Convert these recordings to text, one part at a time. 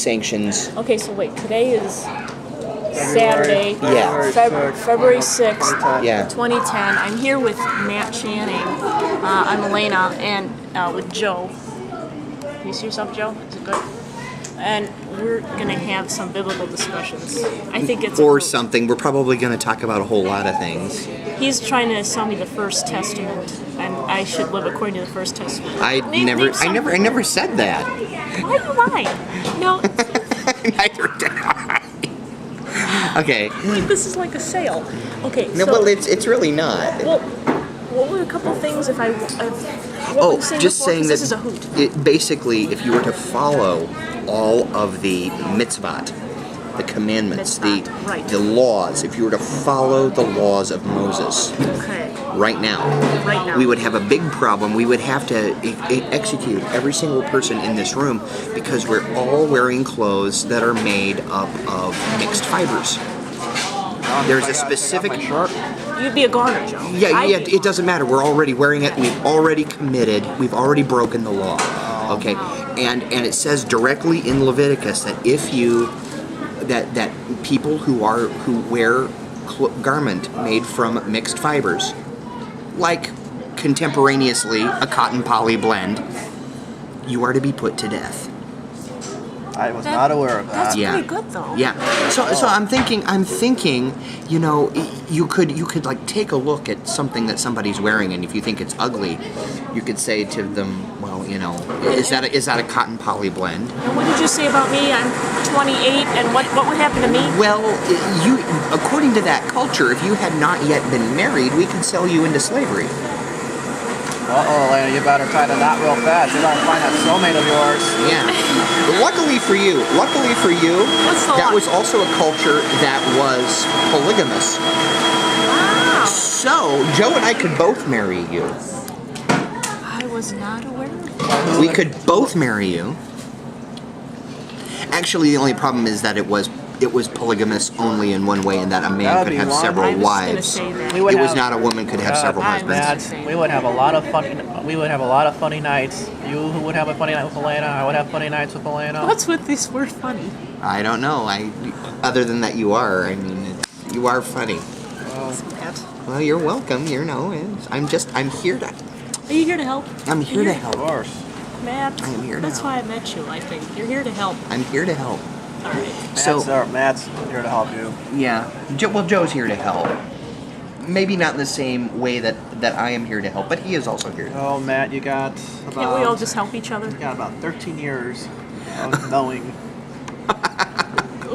sanctions. Okay, so wait, today is Saturday, February 6th, Yeah. 2010. I'm here with Matt Channing. I'm Elena, and with Joe. You see yourself, Joe? Is it good? And we're going to have some biblical discussions. I think it's... Or something. We're probably going to talk about a whole lot of things. He's trying to sell me the First Testament, and I should live according to the First Testament. I never said that. Why are you lying? No. Neither did I. Okay. This is like a sale. Okay. No, so, well, it's really not. Well, what were a couple things if I? What was just before? saying that this is a hoot. Basically, if you were to follow all of the mitzvot, the commandments, Right. the laws, if you were to follow the laws of Moses, Okay. right now, we would have a big problem. We would have to execute every single person in this room because we're all wearing clothes that are made up of mixed fibers. There's a specific... You'd be a goner, Joe. Yeah, it doesn't matter. We're already wearing it. We've already committed. We've already broken the law. Okay, and it says directly in Leviticus that if you that people who wear garment made from mixed fibers, like contemporaneously a cotton poly blend, you are to be put to death. I was not aware of that. That's pretty good, though. Yeah. So I'm thinking, you know, you could like take a look at something that somebody's wearing, and if you think it's ugly, you could say to them, well, you know, is that a cotton poly blend? And what did you say about me? I'm 28, and what would happen to me? Well, according to that culture, if you had not yet been married, we could sell you into slavery. Uh-oh, Elena, you better tie the knot real fast. You don't find that soulmate of yours. Yeah. Luckily for you, that was also a culture that was polygamous. Wow. So, Joe and I could both marry you. I was not aware of that. We could both marry you. Actually, the only problem is that it was polygamous only in one way, and that a man could have several wives. It was not a woman could have several husbands. We would have a lot of funny nights. You would have a funny night with Elena. I would have funny nights with Elena. What's with this word funny? I don't know. Other than that, you are. I mean, you are funny. Well, you're welcome. You know, I'm here to. Are you here to help? I'm here to help. Of course. Matt, I am here to that's help. why I met you, I think. You're here to help. I'm here to help. All right. Matt's here to help you. Yeah. Joe's here to help. Maybe not in the same way that I am here to help, but he is also here to help. Oh, Matt, you got about... Can't we all just help each other? You got about 13 years of knowing.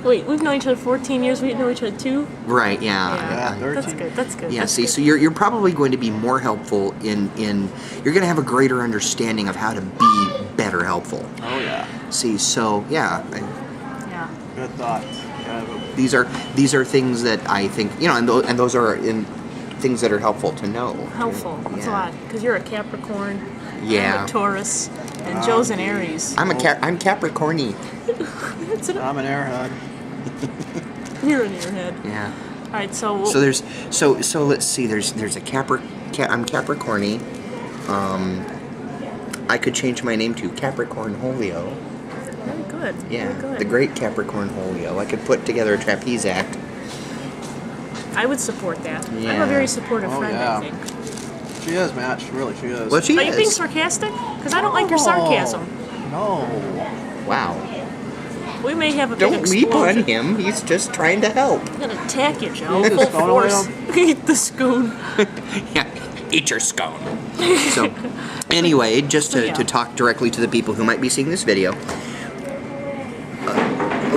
Wait, we've known each other 14 years. We know each other 2? Right, yeah. 13. That's good. Yeah, That's see, good. so you're probably going to be more helpful in you're going to have a greater understanding of how to be better helpful. Oh, yeah. See, so, yeah. Yeah. Good thought. These are things that I think, you know, and those are things that are helpful to know. Helpful. That's a lot. Because you're a Capricorn. Yeah. I'm a Taurus. And Joe's an Aries. I'm Capricorny. I'm an airhead. You're an airhead. Yeah. All right, so... So there's so let's see. There's a I'm Capricorny. I could change my name to Capricorn Holio. Very good. Yeah, Very good. the great Capricorn Holio. I could put together a trapeze act. I would support that. I'm Yeah. a very supportive friend, yeah. I think. She is, Matt. She is. Well, she Are is. you being sarcastic? Because I don't like your sarcasm. No. Wow. We may have a big Don't leap on explosion. him. He's just trying to help. I'm gonna attack you, Joe. Eat the Full scone, force. William. Eat the scone. Yeah, eat your scone. So, anyway, just to talk directly to the people who might be seeing this video,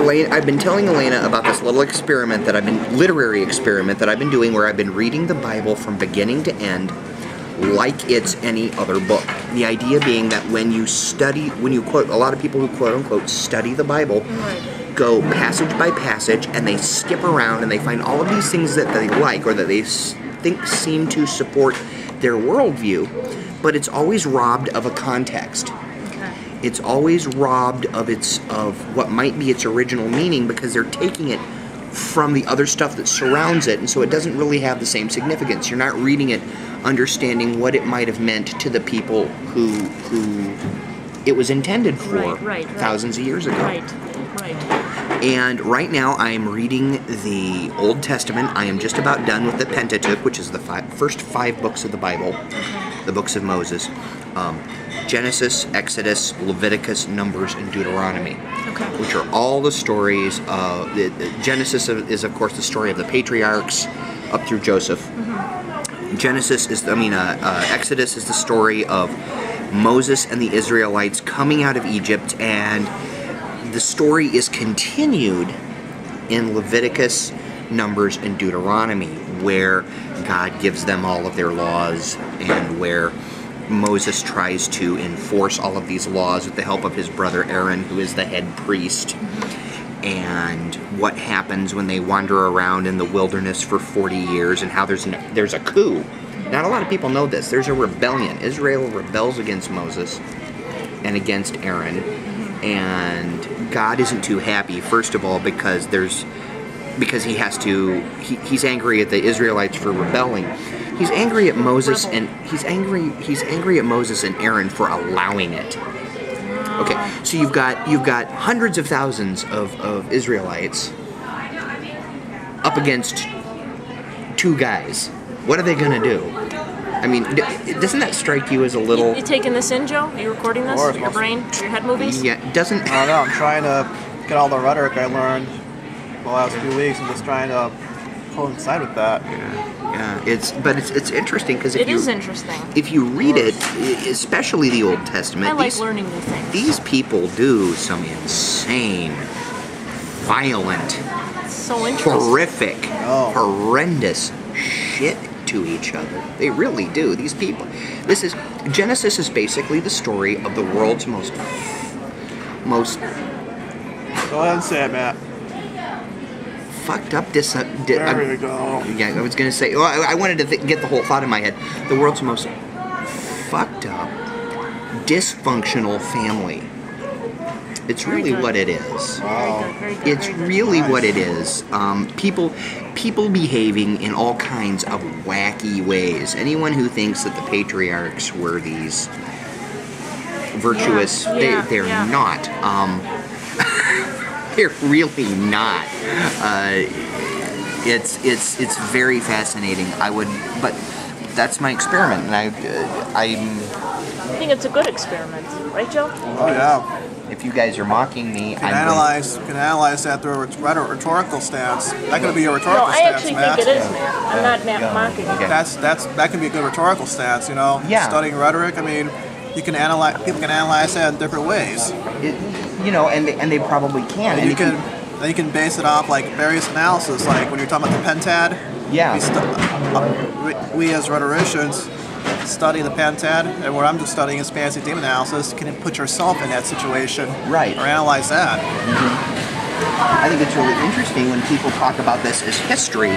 I've been telling Elena about this little literary experiment that I've been doing where I've been reading the Bible from beginning to end like it's any other book. The idea being that when you quote, a lot of people who quote unquote study the Bible go passage by passage and they skip around and they find all of these things that they like or that they think seem to support their worldview, but it's always robbed of a context. It's always robbed of what might be its original meaning because they're taking it from the other stuff that surrounds it, and so it doesn't really have the same significance. You're not reading it understanding what it might have meant to the people who it was intended for thousands of years ago. Right. Right. And right now I am reading the Old Testament. I am just about done with the Pentateuch, which is the first 5 books of the Bible, the books of Moses. Genesis, Exodus, Leviticus, Numbers, and Deuteronomy, which are all the stories of... Genesis is, of course, the story of the patriarchs up through Joseph. Exodus is the story of Moses and the Israelites coming out of Egypt, and the story is continued in Leviticus, Numbers, and Deuteronomy, where God gives them all of their laws, and where Moses tries to enforce all of these laws with the help of his brother Aaron, who is the head priest. And what happens when they wander around in the wilderness for 40 years, and how there's a coup. Not a lot of people know this. There's a rebellion. Israel rebels against Moses and against Aaron, and God isn't too happy. First of all, because he's angry at the Israelites for rebelling. He's angry at Moses, and he's angry at Moses and Aaron for allowing it. Okay, so you've got hundreds of thousands of Israelites up against 2 guys. What are they gonna do? I mean, doesn't that strike you as a little... You taking this in, Joe? Are you recording this? Your brain? Your head movies? Yeah, doesn't... I don't know. I'm trying to get all the rhetoric I learned the last few weeks. I'm just trying to coincide with that. Yeah, it's interesting because It is interesting. If you read it, especially the Old Testament, I like learning new things. These people do some insane, violent, So interesting. horrific, horrendous shit to each other. They really do. These people. Genesis is basically the story of the world's most. Go ahead and say it, Matt. Fucked up There we go. Yeah, I was gonna say. Well, I wanted to get the whole thought in my head. The world's most fucked up, dysfunctional family. It's really what it is. Very good. It's really what it is. People behaving in all kinds of wacky ways. Anyone who thinks that the patriarchs were these virtuous, they're not. They're really not. It's very fascinating. But that's my experiment, and I think it's a good experiment, right, Joe? Oh yeah. If you guys are mocking me, You can analyze that through a rhetorical stance. That could be a No, rhetorical I stance, actually Matt. think it is, man. I'm not mocking you. Okay. That can be a good rhetorical stance. Yeah. Studying rhetoric. I mean, people can analyze that in different ways. And they probably can. And you can base it off like various analysis, like when you're talking about the pentad. Yeah. We as rhetoricians study the pentad, and what I'm just studying is fancy theme analysis. You can put yourself in that situation, Right. or analyze that. I think it's really interesting when people talk about this as history.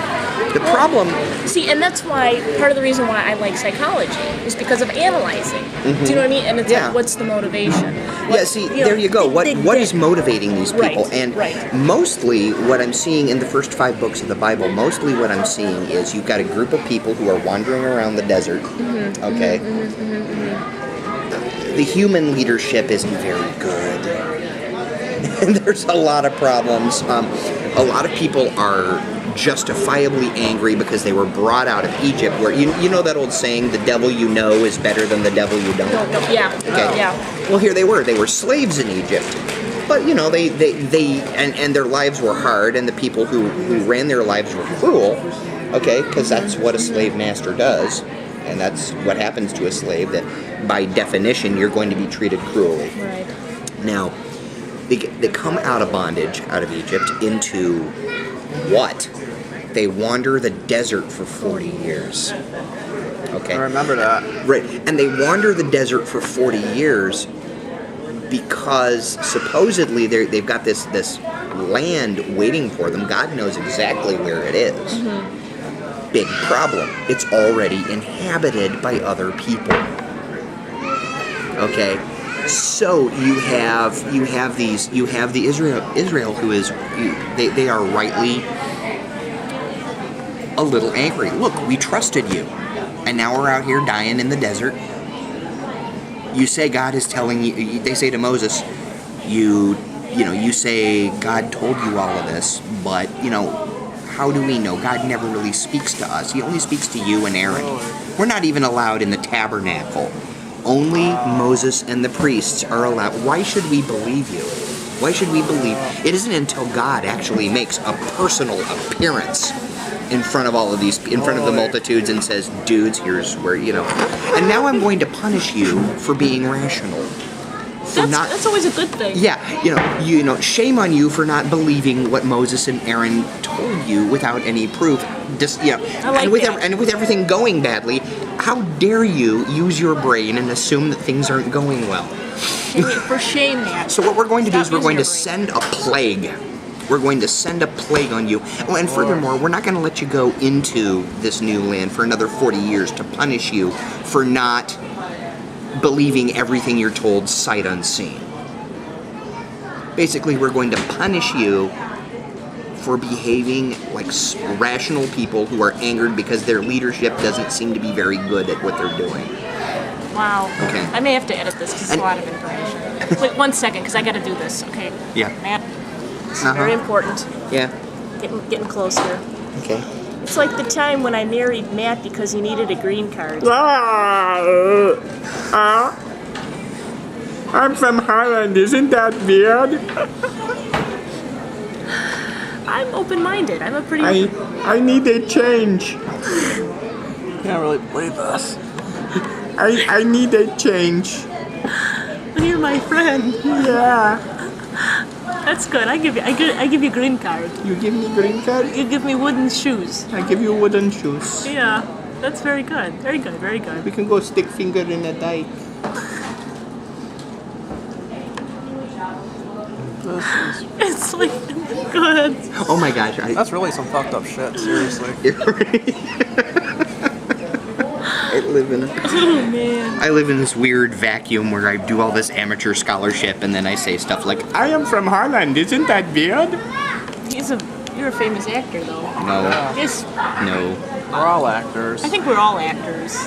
The problem... See, and that's why, part of the reason why I like psychology is because of analyzing. Do you know what I mean? And it's like, what's the motivation? There you go. What is motivating these people? Right. Mostly what I'm seeing in the first 5 books of the Bible, mostly what I'm seeing is you've got a group of people who are wandering around the desert, okay? The human leadership isn't very good. And there's a lot of problems. A lot of people are justifiably angry because they were brought out of Egypt, where you know that old saying, the devil you know is better than the devil you don't. Yeah. Okay. Yeah. Well, here they were slaves in Egypt, but they their lives were hard, and the people who ran their lives were cruel. Okay, because that's what a slave master does, and that's what happens to a slave. That by definition you're going to be treated cruelly. Right. Now, they come out of bondage, out of Egypt, into what? They wander the desert for 40 years. Okay. I remember that. Right. And they wander the desert for 40 years because supposedly they've got this land waiting for them. God knows exactly where it is. Big problem. It's already inhabited by other people. Okay. So you have the Israel who is they are rightly a little angry. Look, we trusted you, and now we're out here dying in the desert. You say God is telling you. They say to Moses, you you say God told you all of this, but, how do we know? God never really speaks to us. He only speaks to you and Aaron. We're not even allowed in the tabernacle. Only Moses and the priests are allowed. Why should we believe you? Why should we believe? It isn't until God actually makes a personal appearance in front of all of these, in front of the multitudes, and says, dudes, here's where, and now I'm going to punish you for being rational. That's always a good thing. Yeah, shame on you for not believing what Moses and Aaron told you without any proof. Just I like and with that. and with everything going badly, how dare you use your brain and assume that things aren't going well? For shame, Matt. So what we're going to do is Stop we're going to using your send a plague. We're going to send a plague on you. Oh, and furthermore, we're not going to let you go into this new land for another 40 years to punish you for not believing everything you're told sight unseen. Basically, we're going to punish you for behaving like rational people who are angered because their leadership doesn't seem to be very good at what they're doing. Wow. Okay. I may have to edit this because it's a lot of information. Wait 1 second, because I got to do this. Okay. Yeah. Matt, this is very important. Yeah. Getting close here. Okay. It's like the time when I married Matt because he needed a green card. I'm from Holland, isn't that weird? I'm open-minded. I'm a pretty. I need a change. Can't really believe this. I need a change. You're my friend. Yeah. That's good. I give you green card. You give me green card, You give me wooden shoes. I give you wooden shoes. Yeah, that's very good. Very good. Very good. We can go stick finger in a dike. It's like good. Oh my gosh. That's really some fucked up shit, seriously. I live in Oh man. I live in this weird vacuum where I do all this amateur scholarship and then I say stuff like, I am from Holland, isn't that weird? You're a famous actor though. no, Yes. no. We're all actors. I think we're all actors.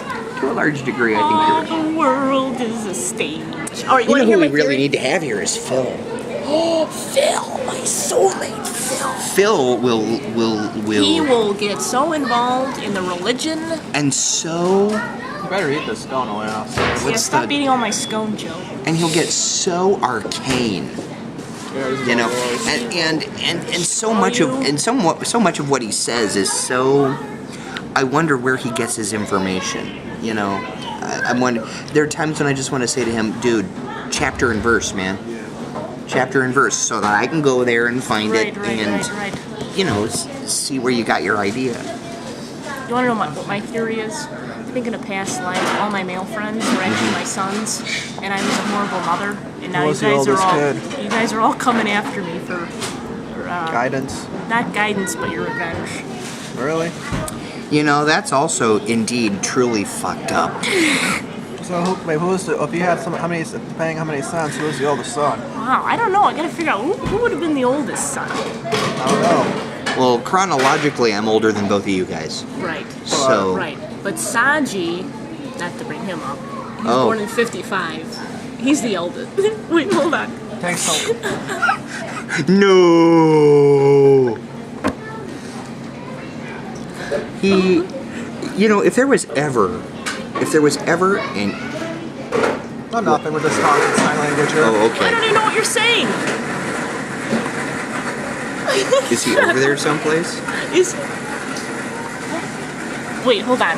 To a large degree, I All think you're. the world is a stage. All right, you You want know to hear who my we really theory? need to have here is Phil. Oh, Phil, my soulmate, Phil. Phil will He will get so involved in the religion. and so You better eat this scone, Elena. Yeah, stop eating all my scone, Joe. and he'll get so arcane. And so much of so much of what he says is so. I wonder where he gets his information. I wonder. There are times when I just want to say to him, dude, chapter and verse, man, chapter and verse, so that I can go there and find it and see where you got your idea. You want to know what my theory is? I think in a past life, all my male friends were actually my sons, and I was a horrible mother. And now Who was the oldest kid? you guys are all coming after me for Guidance. not guidance, but your revenge. Really? That's also indeed truly fucked up. So who was the, if you had depending how many sons, who was the oldest son? Wow, I don't know. I gotta figure out who would have been the oldest son. I don't know. Well, chronologically, I'm older than both of you guys. Right. So Right. But Saji, not to bring him up, he was Oh. born in '55. He's the eldest. Wait, hold on. Thanks so No. He, if there was ever an. No, nothing. We're just talking sign language here. Oh, I don't okay. even know what you're saying. Is he over there someplace? Is. Wait, hold on.